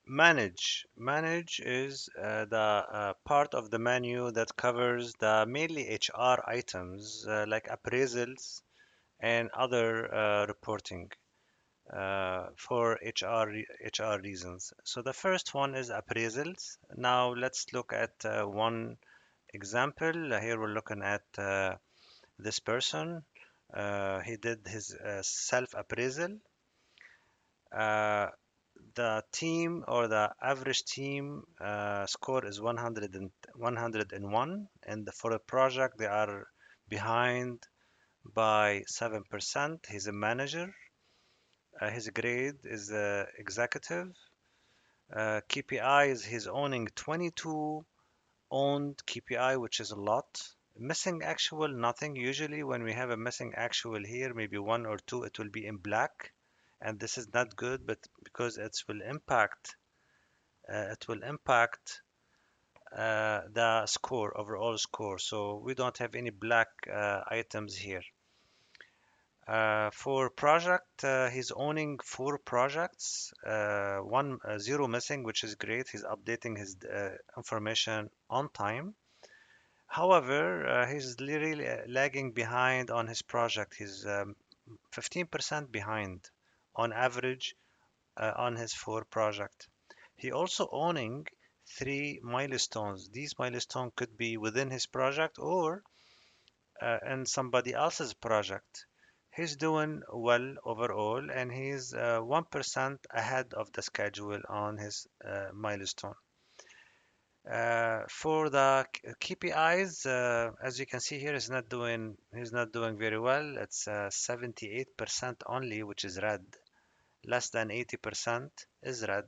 Manage is the part of the menu that covers the mainly HR items like appraisals and other reporting for HR reasons. So the first one is appraisals. Now let's look at one example. Here we're looking at this person. He did his self-appraisal. Uh, the team or the average team score is 100 and 101, and for a project they are behind by 7%. He's a manager. His grade is executive. KPIs, he's owning 22 owned KPI, which is a lot. Missing actual, nothing. Usually when we have a missing actual here, maybe one or two, it will be in black. And this is not good, but because it will impact the score, overall score. So we don't have any black items here. For project, he's owning four projects, one zero missing, which is great. He's updating his information on time. However, he's really lagging behind on his project. He's 15% behind on average on his four project. He also owning three milestones. These milestones could be within his project or in somebody else's project. He's doing well overall, and he's 1% ahead of the schedule on his milestone. For the KPIs, as you can see here, he's not doing very well. It's 78% only, which is red. Less than 80% is red.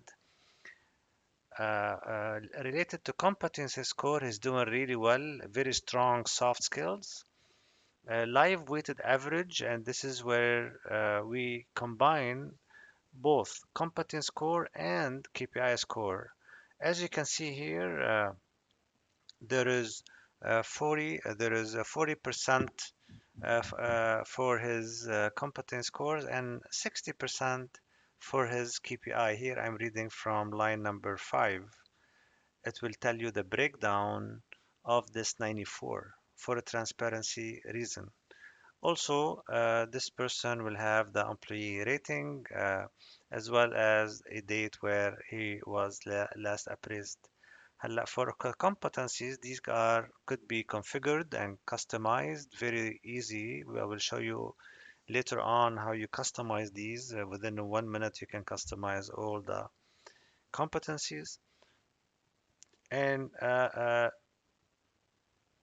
Related to competency score, he's doing really well. Very strong soft skills. Live weighted average, and this is where we combine both competence score and KPI score. As you can see here, there is 40% for his competence scores and 60% for his KPI. Here I'm reading from line number 5. It will tell you the breakdown of this 94 for a transparency reason. Also, this person will have the employee rating as well as a date where he was last appraised. هلا for competencies, these could be configured and customized very easy. I will show you later on how you customize these. Within 1 minute, you can customize all the competencies. And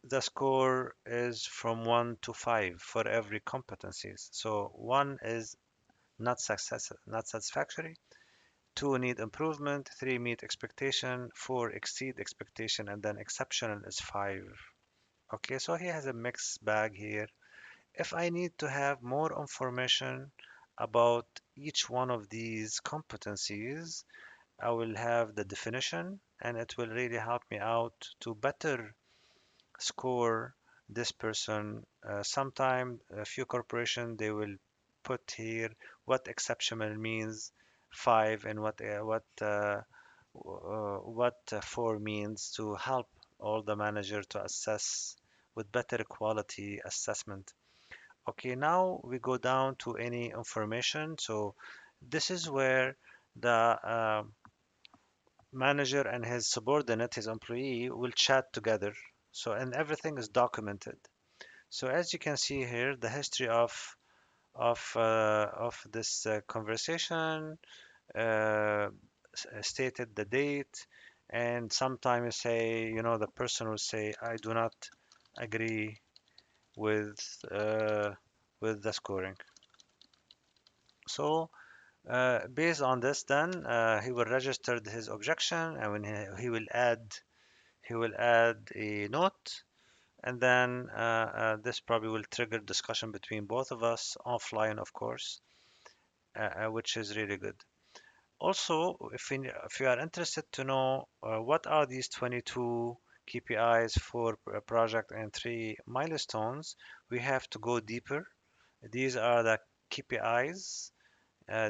the score is from 1 to 5 for every competencies. So 1 is not satisfactory. 2 need improvement. 3 meet expectation. 4 exceed expectation. And then exceptional is 5. Okay, so he has a mixed bag here. If I need to have more information about each one of these competencies, I will have the definition and it will really help me out to better score this person. Sometime a few corporation they will put here what exceptional means 5 and what 4 means to help all the manager to assess with better quality assessment. Okay, now we go down to any information. So this is where the manager and his subordinate, his employee, will chat together. So, and everything is documented. So as you can see here, the history of this conversation uh, stated the date, and sometimes say, the person will say, "I do not agree with uh, with the scoring." So based on this, then he will register his objection, and when he will add a note, and then this probably will trigger discussion between both of us offline, of course, which is really good. Also, if you are interested to know what are these 22 KPIs for a project and 3 milestones, we have to go deeper. These are the KPIs.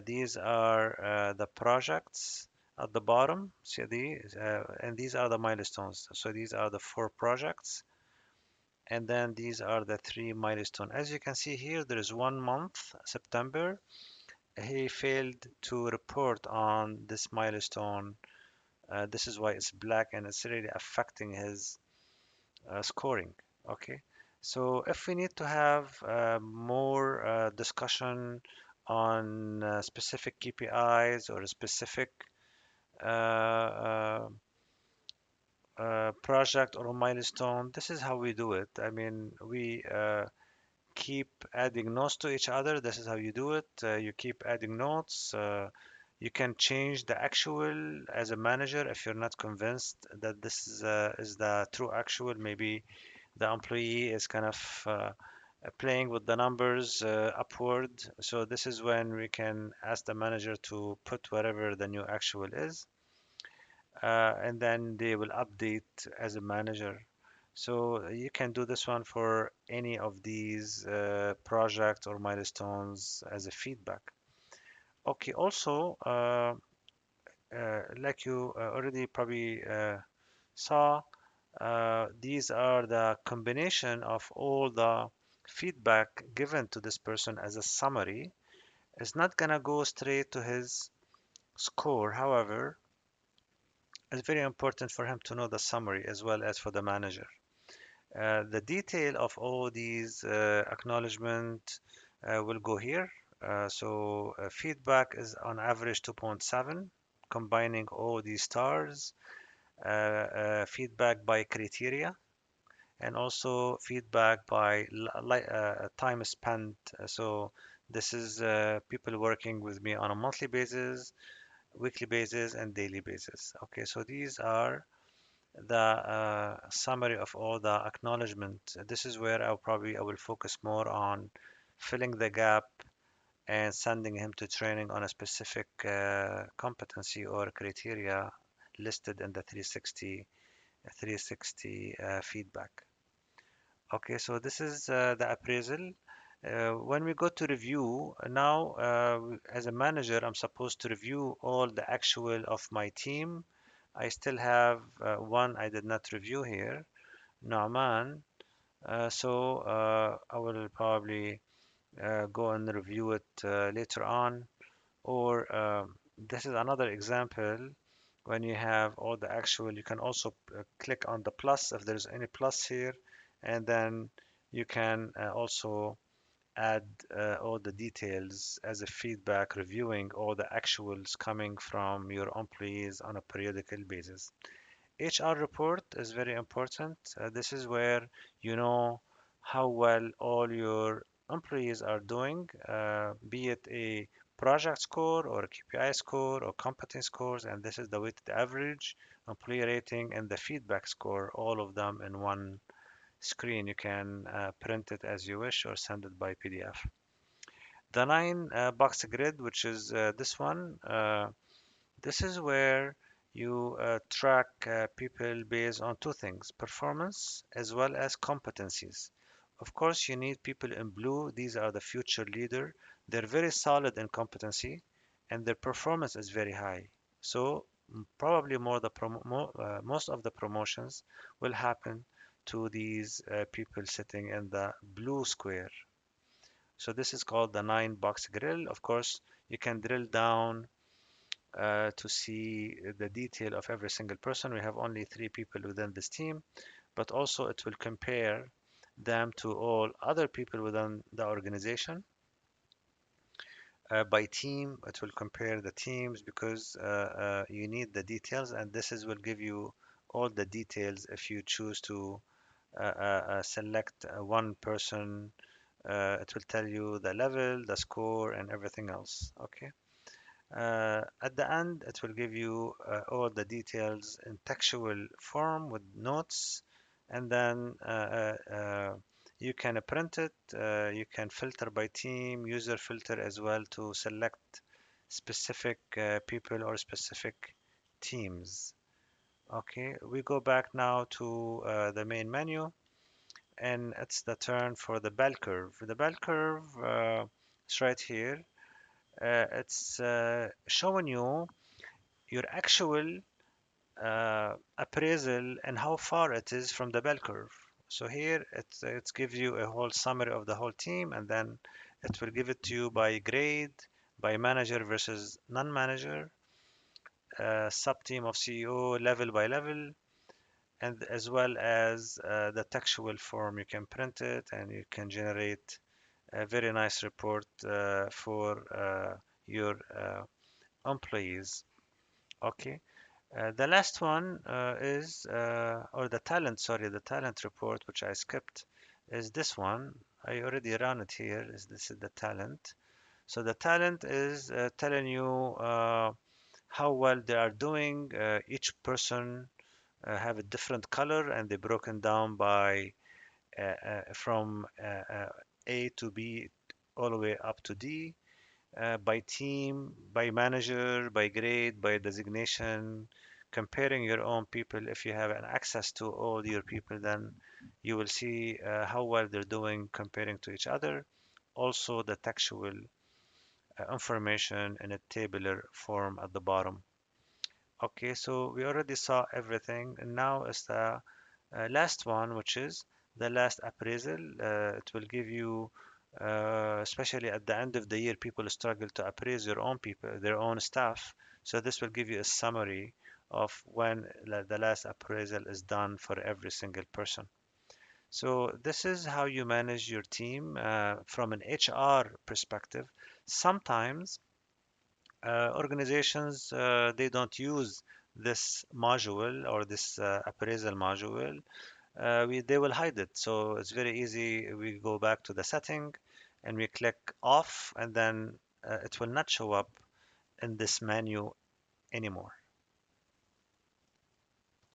These are the projects, at the bottom. See these, and these are the milestones. So these are the 4 projects, and then these are the 3 milestones. As you can see here, there is 1 month, September. He failed to report on this milestone. This is why it's black, and it's really affecting his scoring. Okay, so if we need to have more discussion on specific KPIs or a specific uh, project or a milestone, this is how we do it. I mean, we keep adding notes to each other. This is how you do it. You keep adding notes. You can change the actual as a manager if you're not convinced that this is the true actual. Maybe the employee is kind of playing with the numbers upward. So this is when we can ask the manager to put whatever the new actual is, and then they will update as a manager. So you can do this one for any of these projects or milestones as a feedback. Okay, also, like you already probably saw, these are the combination of all the feedback given to this person as a summary. It's not gonna go straight to his score. However, it's very important for him to know the summary as well as for the manager. The detail of all these acknowledgement will go here. So feedback is on average 2.7, combining all these stars. Feedback by criteria, and also feedback by time spent. So this is people working with me on a monthly basis, weekly basis, and daily basis. Okay, so these are the summary of all the acknowledgement. This is where I will focus more on filling the gap and sending him to training on a specific competency or criteria listed in the 360 feedback. Okay, so this is the appraisal. When we go to review, now as a manager, I'm supposed to review all the actual of my team. I still have one I did not review here, Nauman. So I will probably go and review it later on. Or this is another example. When you have all the actual, you can also click on the plus if there's any plus here, and then you can also add all the details as a feedback, reviewing all the actuals coming from your employees on a periodical basis. HR report is very important. This is where you know how well all your employees are doing, be it a project score or a KPI score or competence scores, and this is the weighted average, employee rating, and the feedback score, all of them in one screen. You can print it as you wish or send it by PDF. The 9 box grid, which is this one, this is where you track people based on 2 things, performance as well as competencies. Of course, you need people in blue. These are the future leader. They're very solid in competency and their performance is very high. So probably most of the promotions will happen to these people sitting in the blue square. So this is called the 9 box grill. Of course, you can drill down to see the detail of every single person. We have only 3 people within this team, but also it will compare them to all other people within the organization. By team, it will compare the teams because you need the details, and will give you all the details if you choose to select one person. It will tell you the level, the score, and everything else. Okay. At the end, it will give you all the details in textual form with notes, and then you can print it. You can filter by team, user filter as well to select specific people or specific teams. Okay, we go back now to the main menu, and it's the turn for the bell curve. The bell curve is right here. It's showing you your actual appraisal and how far it is from the bell curve. So here it gives you a whole summary of the whole team, and then it will give it to you by grade, by manager versus non-manager, sub-team of CEO, level by level, and as well as the textual form. You can print it and you can generate a very nice report for your employees. Okay. The last one or the talent, sorry, the talent report, which I skipped, is this one. I already ran it here. This is the talent. So the talent is telling you how well they are doing. Each person have a different color, and they're broken down by from A to B all the way up to D, by team, by manager, by grade, by designation, comparing your own people. If you have an access to all your people, then you will see how well they're doing comparing to each other. Also, the textual information in a tabular form at the bottom. Okay, so we already saw everything, and now is the last one, which is the last appraisal. It will give you, especially at the end of the year, people struggle to appraise your own people, their own staff. So this will give you a summary of when the last appraisal is done for every single person. So this is how you manage your team from an HR perspective. Sometimes organizations they don't use this module or this appraisal module. They will hide it. So it's very easy. We go back to the setting and we click off, and then it will not show up in this menu anymore.